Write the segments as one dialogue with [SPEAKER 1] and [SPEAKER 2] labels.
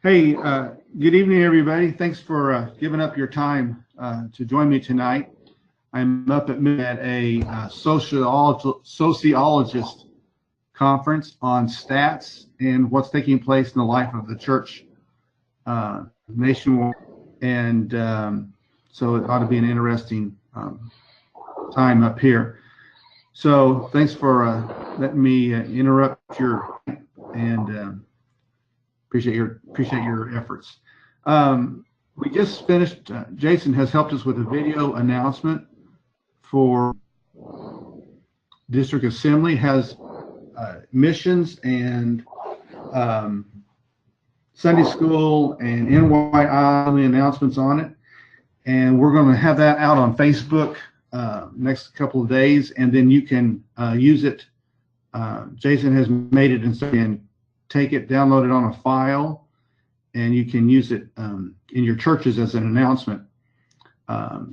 [SPEAKER 1] Hey, good evening, everybody. Thanks for giving up your time to join me tonight. I'm up at a sociologist conference on stats and what's taking place in the life of the church nationwide. And so it ought to be an interesting time up here. So thanks for letting me interrupt your and appreciate your efforts. We just finished. Jason has helped us with a video announcement for District Assembly. Has missions and Sunday school and NYI announcements on it, and we're going to have that out on Facebook next couple of days, and then you can use it. Jason has made it and take it, download it on a file, and you can use it in your churches as an announcement.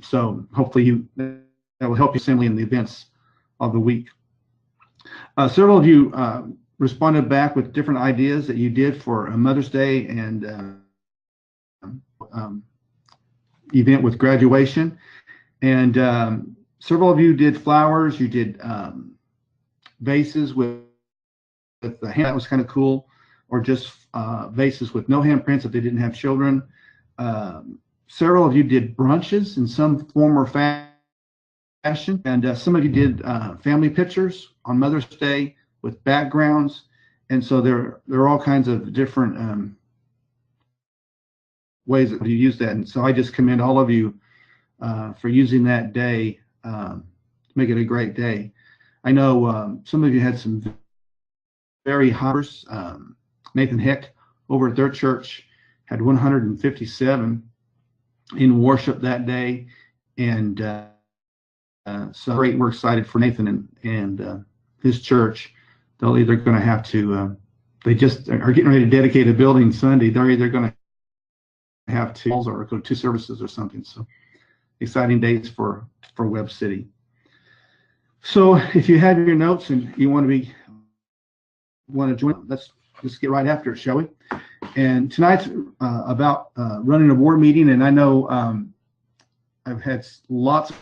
[SPEAKER 1] So hopefully that will help you assembly in the events of the week. Several of you responded back with different ideas that you did for a Mother's Day and event with graduation. And several of you did flowers. You did vases with the hand. That was kind of cool. Or just vases with no handprints if they didn't have children. Several of you did brunches in some form or fashion, and some of you did family pictures on Mother's Day with backgrounds. And so there are all kinds of different ways that you use that. And so I just commend all of you for using that day to make it a great day. I know some of you had some very high. Nathan Heck over at their church had 157 in worship that day, and so great. We're excited for Nathan and his church. They're either going to have to. They just are getting ready to dedicate a building Sunday. They're either going to have to or go to 2 services or something. So exciting days for Webb City. So if you have your notes and you want to join, let's just get right after it, shall we? And tonight's about running a board meeting, and I know I've had lots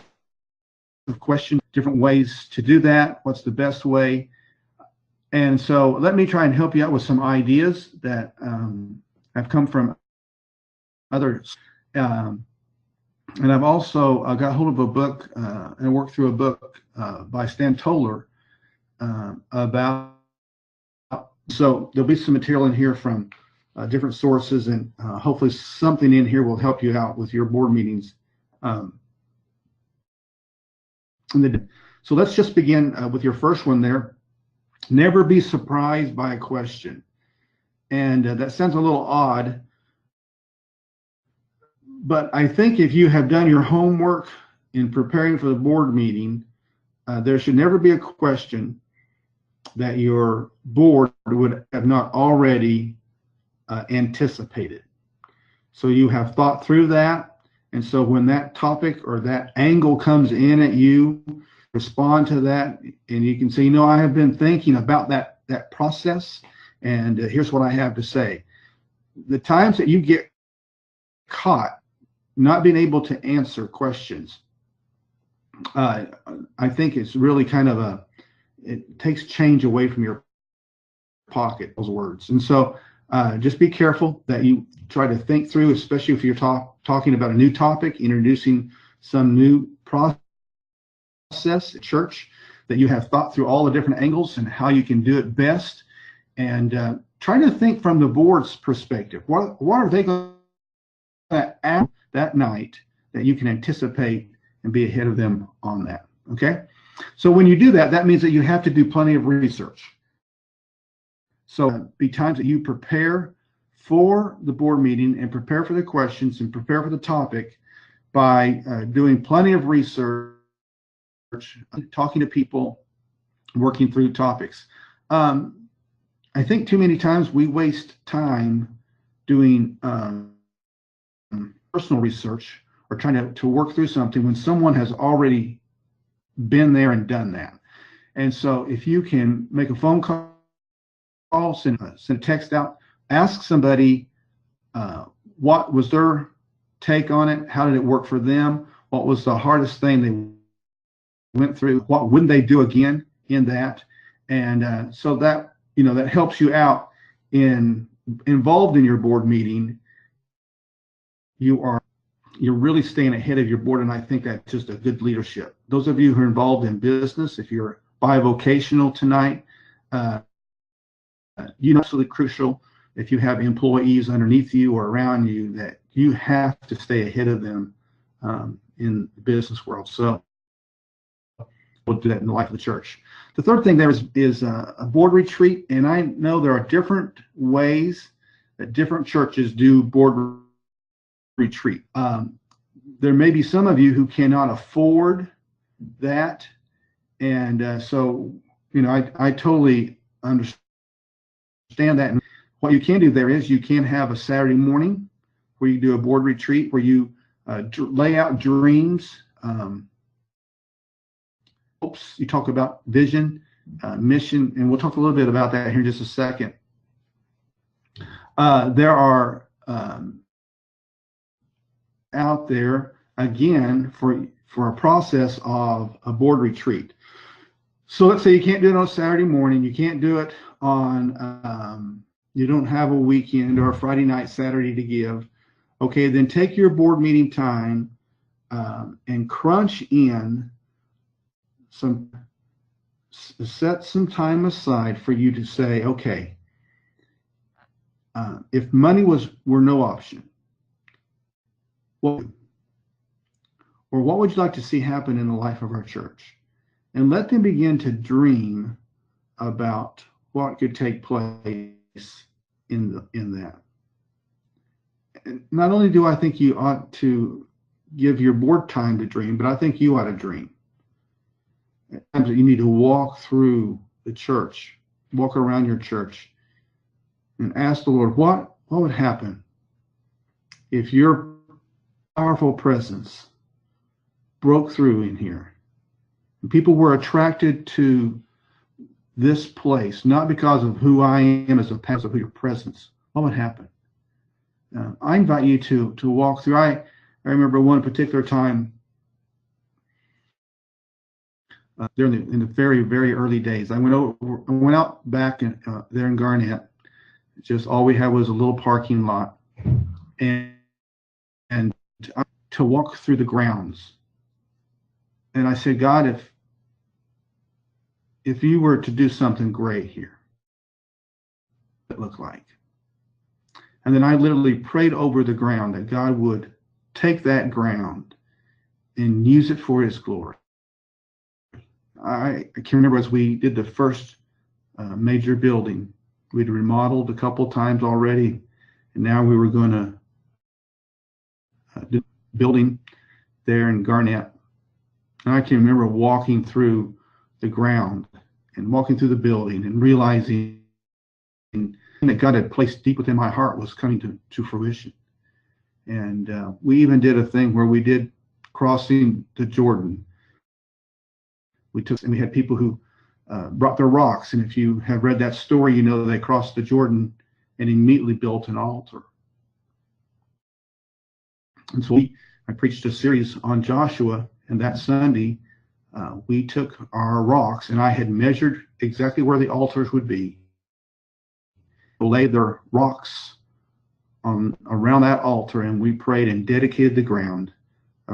[SPEAKER 1] of questions, different ways to do that. What's the best way? And so let me try and help you out with some ideas that have come from others. And I've also got hold of a book and worked through a book by Stan Toller about. So there'll be some material in here from different sources, and hopefully something in here will help you out with your board meetings. So let's just begin with your first one there. Never be surprised by a question. And that sounds a little odd, but I think if you have done your homework in preparing for the board meeting, there should never be a question that your board would have not already anticipated. So you have thought through that, and so when that topic or that angle comes in at you, respond to that, and you can say, I have been thinking about that process, and here's what I have to say. The times that you get caught not being able to answer questions, I think it's really kind of it takes change away from your pocket, those words. And so just be careful that you try to think through, especially if you're talking about a new topic, introducing some new process at church, that you have thought through all the different angles and how you can do it best. And try to think from the board's perspective. What are they going to add that night that you can anticipate and be ahead of them on that? Okay? So when you do that, that means that you have to do plenty of research. So be times that you prepare for the board meeting and prepare for the questions and prepare for the topic by doing plenty of research, talking to people, working through topics. I think too many times we waste time doing personal research or trying to work through something when someone has already been there and done that. And so if you can make a phone call, send a text out, ask somebody what was their take on it? How did it work for them? What was the hardest thing they went through? What wouldn't they do again in that? And so that, that helps you out in involved in your board meeting. You're really staying ahead of your board, and I think that's just a good leadership. Those of you who are involved in business, if you're bivocational tonight, absolutely crucial. If you have employees underneath you or around you, that you have to stay ahead of them in the business world. So we'll do that in the life of the church. The third thing there is a board retreat, and I know there are different ways that different churches do board retreat. There may be some of you who cannot afford that, and so I totally understand that. And what you can do there is you can have a Saturday morning where you do a board retreat where you lay out dreams. You talk about vision, mission, and we'll talk a little bit about that here in just a second. There are out there again for a process of a board retreat. So let's say you can't do it on a Saturday morning, you can't do it on you don't have a weekend or a Friday night, Saturday to give. Okay, then take your board meeting time and crunch in set some time aside for you to say, okay, if money were no option, or what would you like to see happen in the life of our church? And let them begin to dream about what could take place in that. And not only do I think you ought to give your board time to dream, but I think you ought to dream. At times that you need to walk through the church, walk around your church, and ask the Lord, what would happen if your powerful presence broke through in here? And people were attracted to this place, not because of who I am as a pastor, but your presence. What would happen? I invite you to walk through. I remember one particular time in the very, very early days. I went out back there in Garnett. Just all we had was a little parking lot, and to walk through the grounds. And I said, God, if you were to do something great here, what would it look like? And then I literally prayed over the ground that God would take that ground and use it for his glory. I can remember as we did the first major building, we'd remodeled a couple times already, and now we were going to do building there in Garnett. And I can remember walking through the ground and walking through the building and realizing that God had placed deep within my heart was coming to fruition. And we even did a thing where we did crossing the Jordan. We had people who brought their rocks, and if you have read that story, you know they crossed the Jordan and immediately built an altar. And so I preached a series on Joshua, and that Sunday we took our rocks, and I had measured exactly where the altars would be. We laid their rocks around that altar, and we prayed and dedicated the ground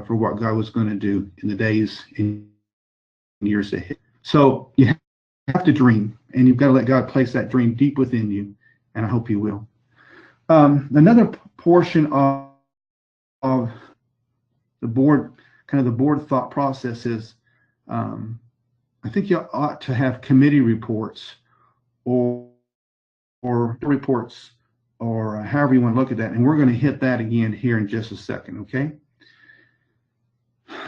[SPEAKER 1] for what God was going to do in the days and years ahead. So you have to dream, and you've got to let God place that dream deep within you, and I hope you will. Another portion of the board, kind of the board thought process is, I think you ought to have committee reports or reports, or however you want to look at that. And we're going to hit that again here in just a second, okay?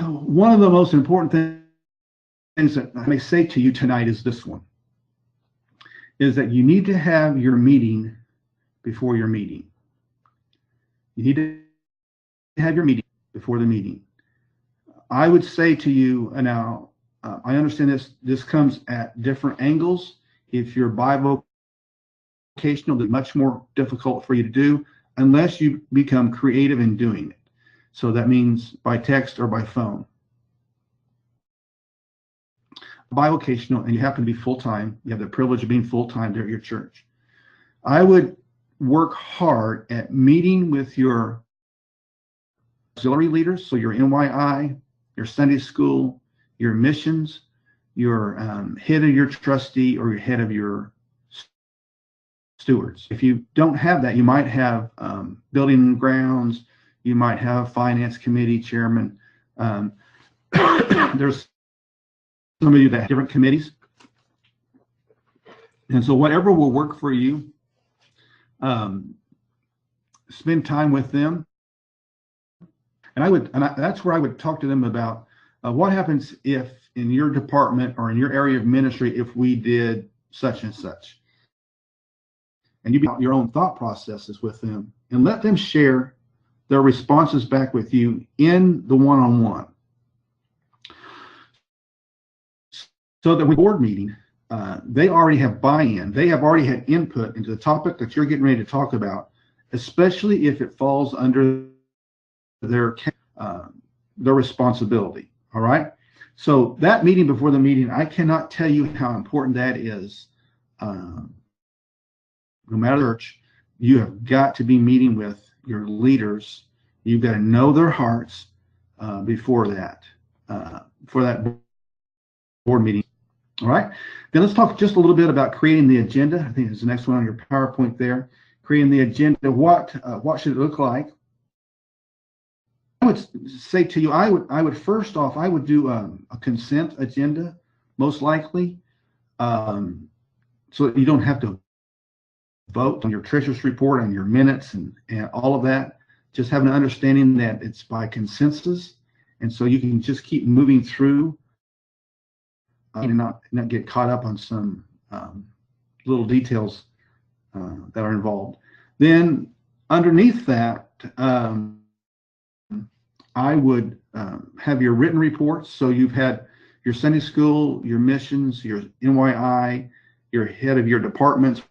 [SPEAKER 1] One of the most important things that I may say to you tonight is this one, is that you need to have your meeting before your meeting. You need to have your meeting before the meeting. I would say to you now, I understand this comes at different angles. If you're bivocational, it's much more difficult for you to do. unless you become creative in doing it. So that means by text or by phone. Bivocational, and you happen to be full-time, you have the privilege of being full-time there at your church. I would work hard at meeting with your auxiliary leaders, so your NYI, your Sunday school, your missions, your head of your trustee, or your head of your stewards. If you don't have that, you might have building and grounds, you might have finance committee chairman. There's some of you that have different committees. And so whatever will work for you, spend time with them. And that's where I would talk to them about what happens if in your department or in your area of ministry, if we did such and such. And you be your own thought processes with them and let them share their responses back with you in the one-on-one. So that with board meeting, they already have buy-in. They have already had input into the topic that you're getting ready to talk about, especially if it falls under their responsibility. All right. So that meeting before the meeting, I cannot tell you how important that is. No matter the church, you have got to be meeting with your leaders. You've got to know their hearts before that board meeting. All right. Then let's talk just a little bit about creating the agenda. I think it's the next one on your PowerPoint there. Creating the agenda. What should it look like? I would say to you, I would first off, I would do a consent agenda, most likely, so that you don't have to vote on your treasurer's report and your minutes and all of that. Just have an understanding that it's by consensus, and so you can just keep moving through and not get caught up on some little details that are involved. Then underneath that, I would have your written reports. So you've had your Sunday school, your missions, your NYI, your head of your departments,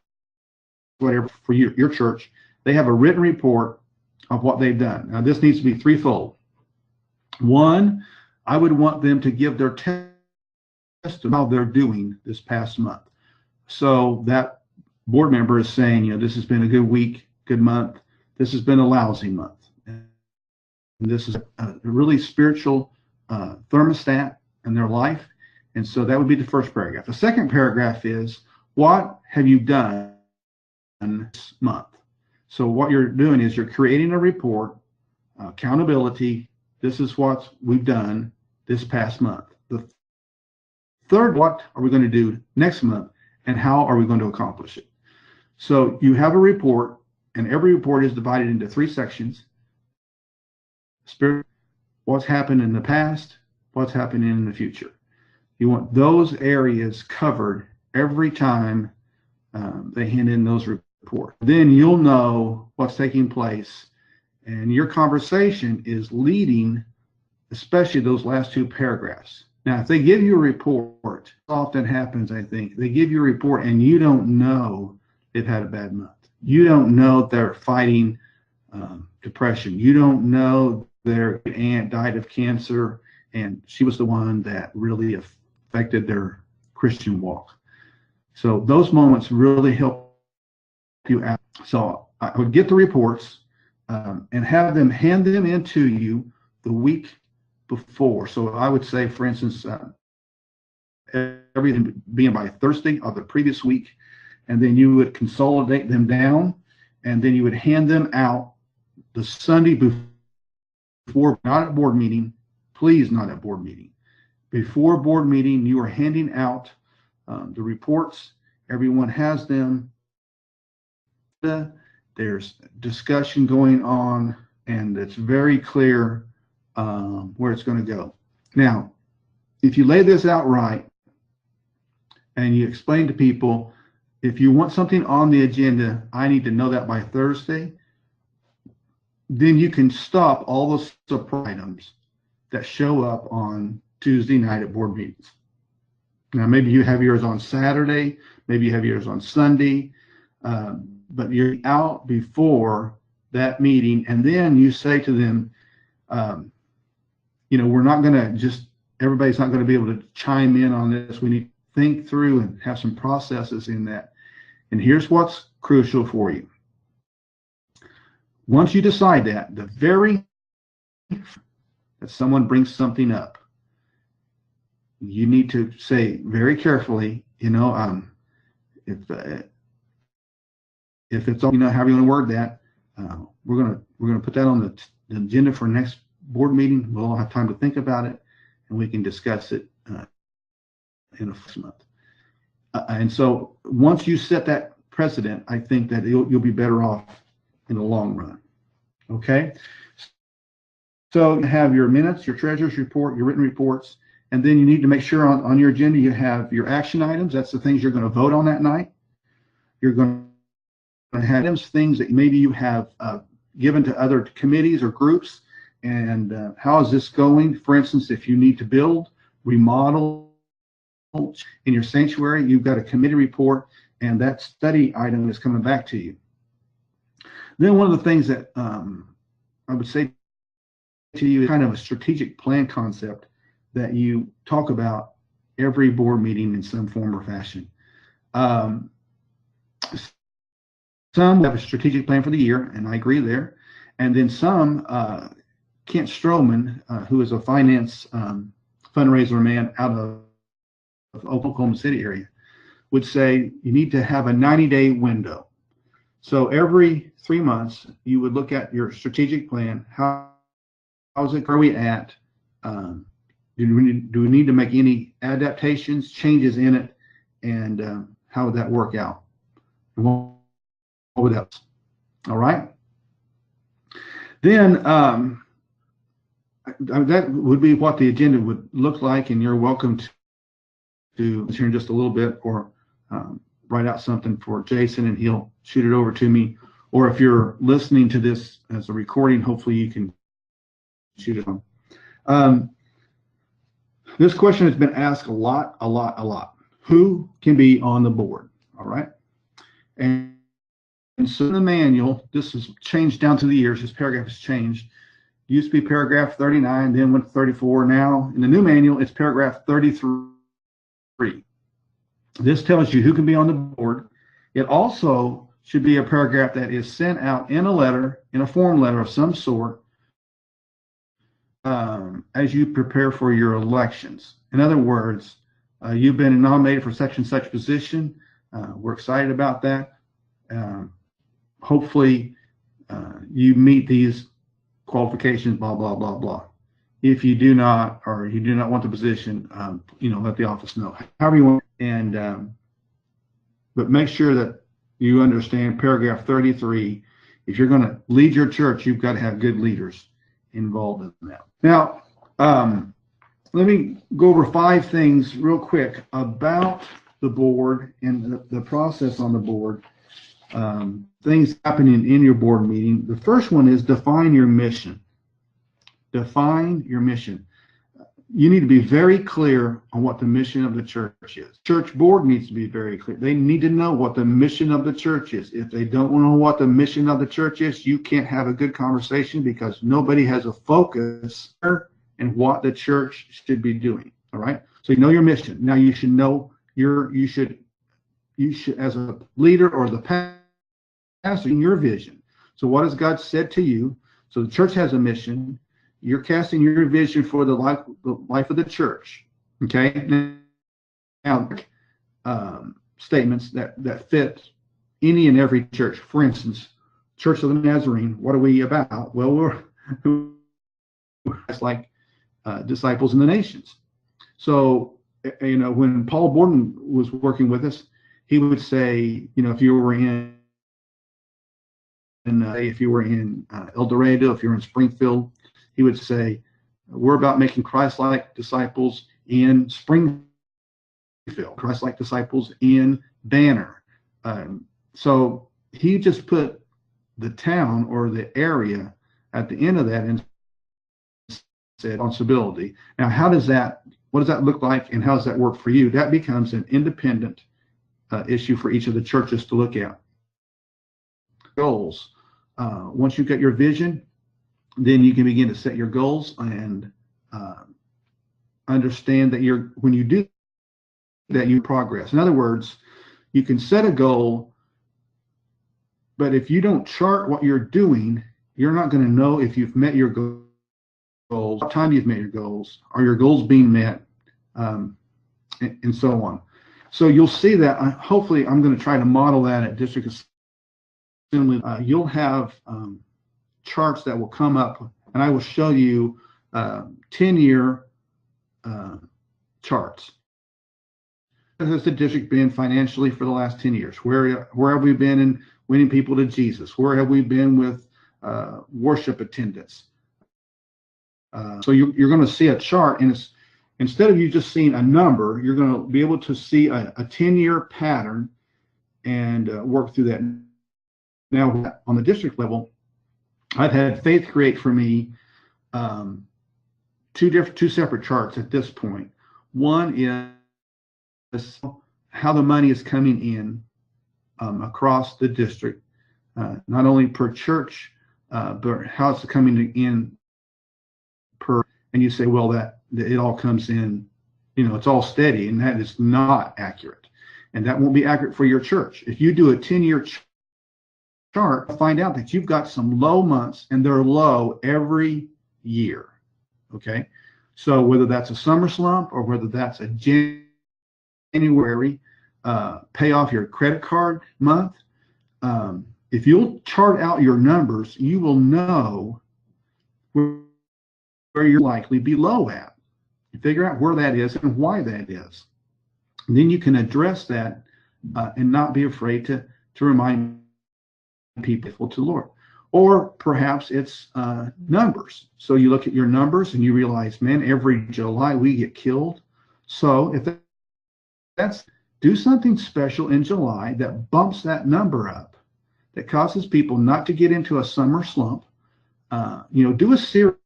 [SPEAKER 1] whatever for your church. They have a written report of what they've done. Now this needs to be threefold. One, I would want them to give their testimony of how they're doing this past month. So that board member is saying, this has been a good week, good month. This has been a lousy month. And this is a really spiritual thermostat in their life. And so that would be the first paragraph. The second paragraph is, what have you done this month? So what you're doing is you're creating a report, accountability. This is what we've done this past month. The third, what are we going to do next month, and how are we going to accomplish it? So you have a report, and every report is divided into 3 sections. Spirit, what's happened in the past, what's happening in the future. You want those areas covered every time they hand in those reports. Then you'll know what's taking place, and your conversation is leading, especially those last 2 paragraphs. Now, if they give you a report, often happens, I think, they give you a report and you don't know they've had a bad month. You don't know they're fighting depression. You don't know their aunt died of cancer and she was the one that really affected their Christian walk. So those moments really help you out. So I would get the reports and have them hand them into you the week before. So I would say, for instance, everything being by Thursday of the previous week, and then you would consolidate them down, and then you would hand them out the Sunday before, not at board meeting, please not at board meeting. Before board meeting, you are handing out the reports. Everyone has them. There's discussion going on, and it's very clear where it's going to go. Now, if you lay this out right and you explain to people, if you want something on the agenda, I need to know that by Thursday, then you can stop all those surprise items that show up on Tuesday night at board meetings. Now, maybe you have yours on Saturday, maybe you have yours on Sunday, but you're out before that meeting, and then you say to them, we're not going to just, everybody's not going to be able to chime in on this. We need to think through and have some processes in that. And here's what's crucial for you. Once you decide that, the very that someone brings something up, you need to say very carefully, if it's all, however you want to word that, we're gonna put that on the agenda for next board meeting. We'll all have time to think about it, and we can discuss it in a month. And so once you set that precedent, I think that you'll be better off in the long run. Okay. So you have your minutes, your treasurer's report, your written reports, and then you need to make sure on your agenda you have your action items. That's the things you're going to vote on that night. You're going to have things that maybe you have given to other committees or groups, and how is this going? For instance, if you need to build, remodel in your sanctuary, you've got a committee report, and that study item is coming back to you. Then one of the things that I would say to you is kind of a strategic plan concept that you talk about every board meeting in some form or fashion. Some have a strategic plan for the year, and I agree there. And then some, Kent Stroman, who is a finance fundraiser man out of Oklahoma City area, would say you need to have a 90-day window. So every 3 months, you would look at your strategic plan. How's it? Where are we at? Do we need to make any adaptations, changes in it, and how would that work out? And what would that? All right. Then that would be what the agenda would look like, and you're welcome to share in just a little bit, or write out something for Jason and he'll shoot it over to me. Or if you're listening to this as a recording, hopefully you can shoot it on. This question has been asked a lot. Who can be on the board? All right. And so in the manual, this has changed down through the years. This paragraph has changed. It used to be paragraph 39, then went to 34. Now in the new manual, it's paragraph 33. This tells you who can be on the board. It also should be a paragraph that is sent out in a letter, in a form letter of some sort, as you prepare for your elections. In other words, you've been nominated for such and such position. We're excited about that. Hopefully, you meet these qualifications, blah, blah, blah, blah. If you do not, or you do not want the position, let the office know. However you want. And but make sure that you understand paragraph 33. If you're going to lead your church, you've got to have good leaders involved in that. Now, let me go over 5 things real quick about the board and the process on the board. Things happening in your board meeting. The first one is define your mission. Define your mission. You need to be very clear on what the mission of the church is. Church board needs to be very clear. They need to know what the mission of the church is. If they don't know what the mission of the church is, you can't have a good conversation, because nobody has a focus in what the church should be doing. All right. So you know your mission. Now you should know you should as a leader or the pastor, your vision. So what has God said to you? So the church has a mission. You're casting your vision for the life of the church. Okay. Now, statements that fit any and every church. For instance, Church of the Nazarene. What are we about? Well, we're like disciples in the nations. So, when Paul Borden was working with us, he would say, if you were in El Dorado, if you're in Springfield, he would say, we're about making Christ-like disciples in Springfield, Christ-like disciples in Banner. So he just put the town or the area at the end of that and said responsibility. Now, what does that look like, and how does that work for you? That becomes an independent issue for each of the churches to look at. Goals. Once you've got your vision, then you can begin to set your goals and uh, understand that when you do that, you progress. In other words, you can set a goal, but if you don't chart what you're doing, you're not going to know if you've met your goals, what time you've met your goals, are your goals being met, um, and so on. So you'll see that. Hopefully, I'm going to try to model that at District Assembly. You'll have charts that will come up, and I will show you 10-year charts. How has the district been financially for the last 10 years? Where have we been in winning people to Jesus? Where have we been with worship attendance? So you're going to see a chart, and instead of you just seeing a number, you're going to be able to see a 10-year pattern and work through that. Now, on the district level, I've had Faith create for me two separate charts at this point. One is how the money is coming in across the district, not only per church, but how it's coming in per. And you say, well, that it all comes in, it's all steady, and that is not accurate, and that won't be accurate for your church. If you do a 10-year chart, find out that you've got some low months, and they're low every year. Okay, so whether that's a summer slump or whether that's a January pay off your credit card month, if you'll chart out your numbers, you will know where you're likely be low at. You figure out where that is and why that is. And then you can address that and not be afraid to remind people to the Lord. Or perhaps it's numbers. So you look at your numbers and you realize, man, every July we get killed. So if that's, do something special in July that bumps that number up, that causes people not to get into a summer slump. Do a series,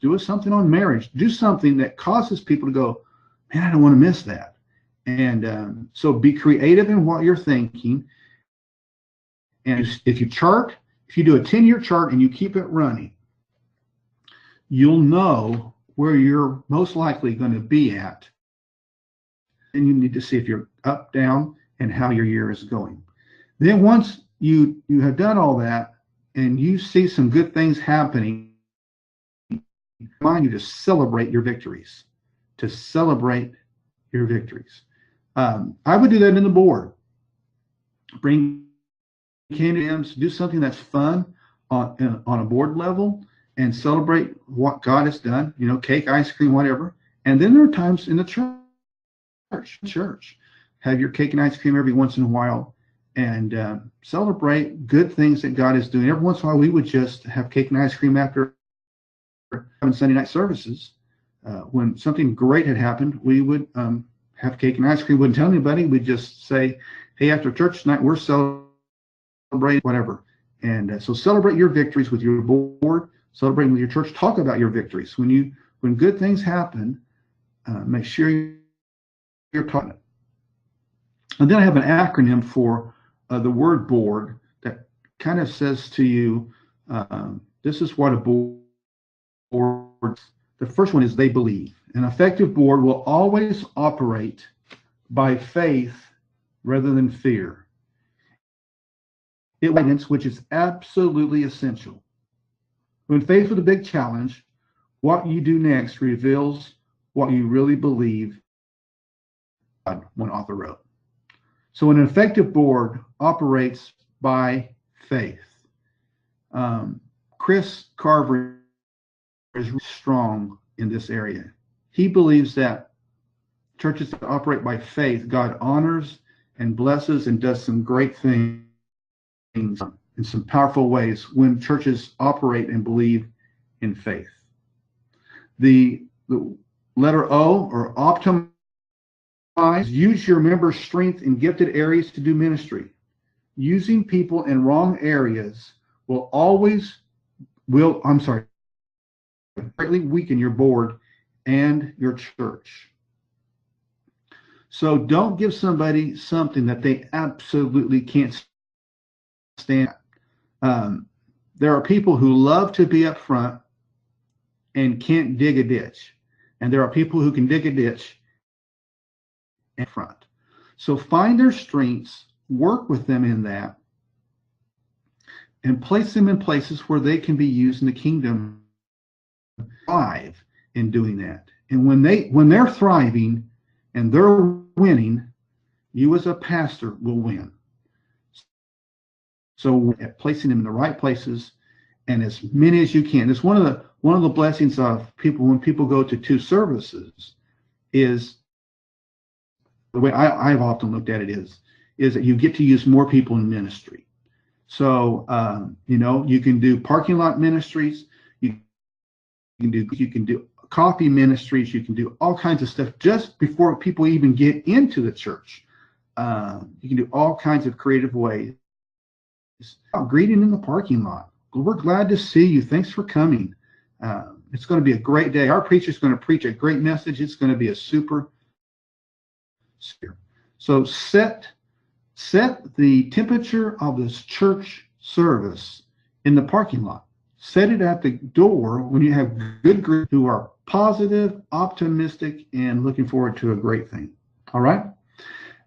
[SPEAKER 1] do something on marriage, do something that causes people to go, man, I don't want to miss that. And so be creative in what you're thinking. And if you do a 10-year chart and you keep it running, you'll know where you're most likely going to be at. And you need to see if you're up, down, and how your year is going. Then once you have done all that and you see some good things happening, I remind you to celebrate your victories. To celebrate your victories. I would do that in the board. Bring candy items, do something that's fun on a board level, and celebrate what God has done. Cake, ice cream, whatever. And then there are times in the church. Have your cake and ice cream every once in a while, and celebrate good things that God is doing. Every once in a while, we would just have cake and ice cream after having Sunday night services. When something great had happened, we would have cake and ice cream. Wouldn't tell anybody. We'd just say, hey, after church tonight, we're celebrating whatever. And so celebrate your victories with your board, celebrating with your church. Talk about your victories. When good things happen, make sure you're talking. And then I have an acronym for the word board that kind of says to you, this is what a board. The first one is they believe. An effective board will always operate by faith rather than fear. It which is absolutely essential. When faced with a big challenge, what you do next reveals what you really believe, one author wrote. So an effective board operates by faith. Chris Carver is really strong in this area. He believes that churches that operate by faith, God honors and blesses and does some great things in some powerful ways when churches operate and believe in faith. The letter O, or optimize, use your members' strength in gifted areas to do ministry. Using people in wrong areas will greatly weaken your board and your church. So don't give somebody something that they absolutely can't stand. Um, there are people who love to be up front and can't dig a ditch. And there are people who can dig a ditch in front. So find their strengths, work with them in that, and place them in places where they can be used in the kingdom, thrive in doing that. And when they're thriving and they're winning, you as a pastor will win. So placing them in the right places and as many as you can. It's one of the blessings of people when people go to two services is the way I've often looked at it is that you get to use more people in ministry. So you can do parking lot ministries, you can do coffee ministries, you can do all kinds of stuff just before people even get into the church. You can do all kinds of creative ways. Greeting in the parking lot. We're glad to see you. Thanks for coming. It's going to be a great day. Our preacher is going to preach a great message. It's going to be a super. So set the temperature of this church service in the parking lot. Set it at the door when you have good groups who are positive, optimistic, and looking forward to a great thing. All right.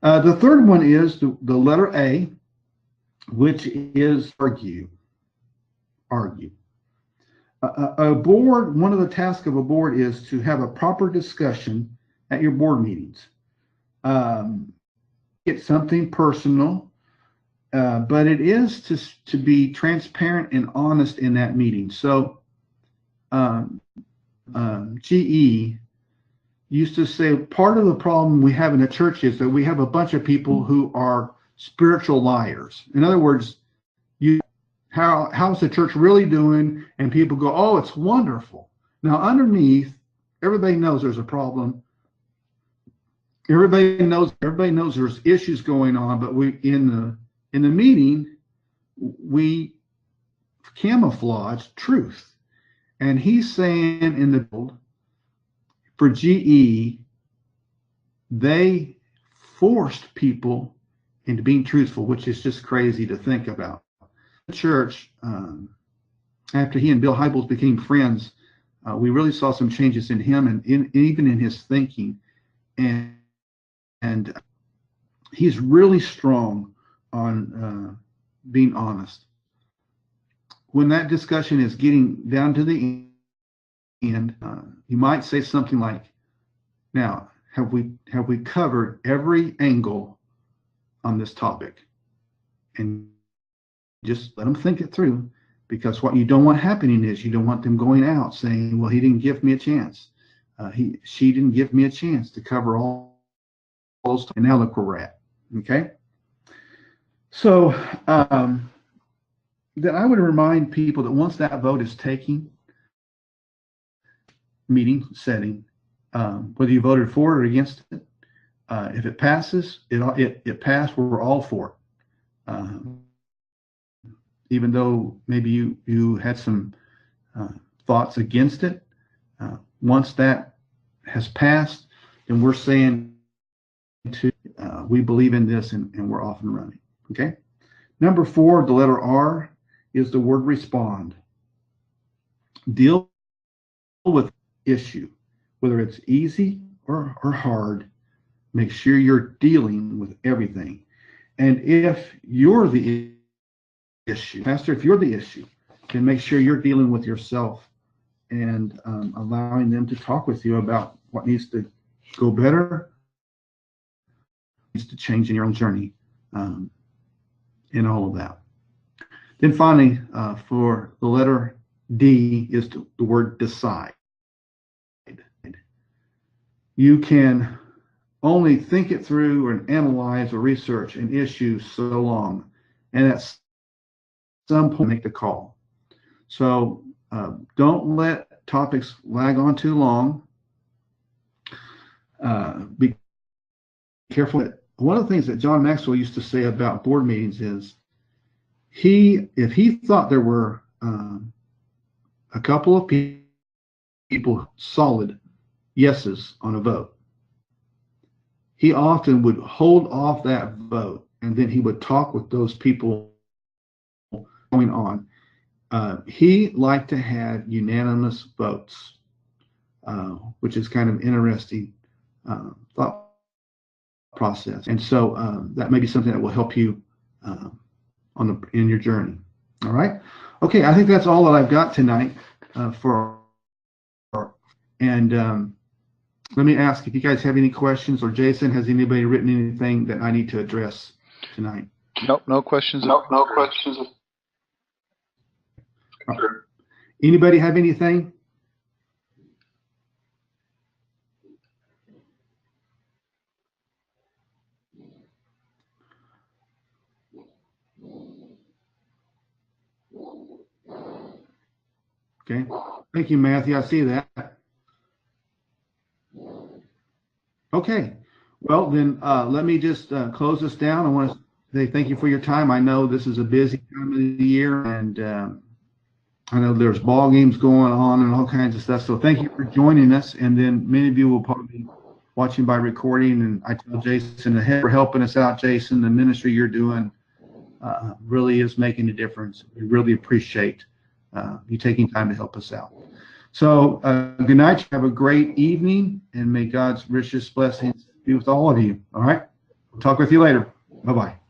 [SPEAKER 1] The third one is the letter A, which is argue. Argue. A board, one of the tasks of a board is to have a proper discussion at your board meetings. It's something personal, but it is to be transparent and honest in that meeting. So GE used to say part of the problem we have in the church is that we have a bunch of people who are spiritual liars. In other words, how's the church really doing? And people go, oh, it's wonderful. Now underneath, everybody knows there's a problem. Everybody knows there's issues going on, but we in the meeting we camouflage truth. And he's saying in the build for GE, they forced people into being truthful, which is just crazy to think about. The church, after he and Bill Hybels became friends, we really saw some changes in him and even in his thinking. And he's really strong on being honest. When that discussion is getting down to the end, you might say something like, now, have we covered every angle on this topic? And just let them think it through, because what you don't want happening is you don't want them going out saying, well, he didn't give me a chance. She didn't give me a chance to cover all those. And now look where we're at. Okay. So then I would remind people that once that vote is taken, meeting setting, whether you voted for it or against it, if it passes, it passed. We're all for it. Even though maybe you had some thoughts against it, once that has passed, then we're saying we believe in this and we're off and running. Okay. Number 4, the letter R, is the word respond. Deal with issue, whether it's easy or hard. Make sure you're dealing with everything. And if you're the issue, Pastor, if you're the issue, then make sure you're dealing with yourself and allowing them to talk with you about what needs to go better, needs to change in your own journey, and all of that. Then finally, for the letter D is the word decide. You can only think it through and analyze or research an issue so long, and at some point make the call. So don't let topics lag on too long. Be careful. One of the things that John Maxwell used to say about board meetings is if he thought there were a couple of people solid yeses on a vote, he often would hold off that vote, and then he would talk with those people going on. He liked to have unanimous votes, which is kind of interesting thought process. And so that may be something that will help you in your journey. All right. Okay. I think that's all that I've got tonight and let me ask if you guys have any questions, or Jason, has anybody written anything that I need to address tonight?
[SPEAKER 2] Nope. No questions.
[SPEAKER 3] No questions.
[SPEAKER 1] Sure. Anybody have anything? Okay. Thank you, Matthew. I see that. Okay. Well, then let me just close this down. I want to say thank you for your time. I know this is a busy time of the year, and I know there's ball games going on and all kinds of stuff. So thank you for joining us. And then many of you will probably be watching by recording. And I tell Jason for helping us out, Jason. The ministry you're doing really is making a difference. We really appreciate you taking time to help us out. So good night. Have a great evening, and may God's richest blessings be with all of you. All right. We'll talk with you later. Bye-bye.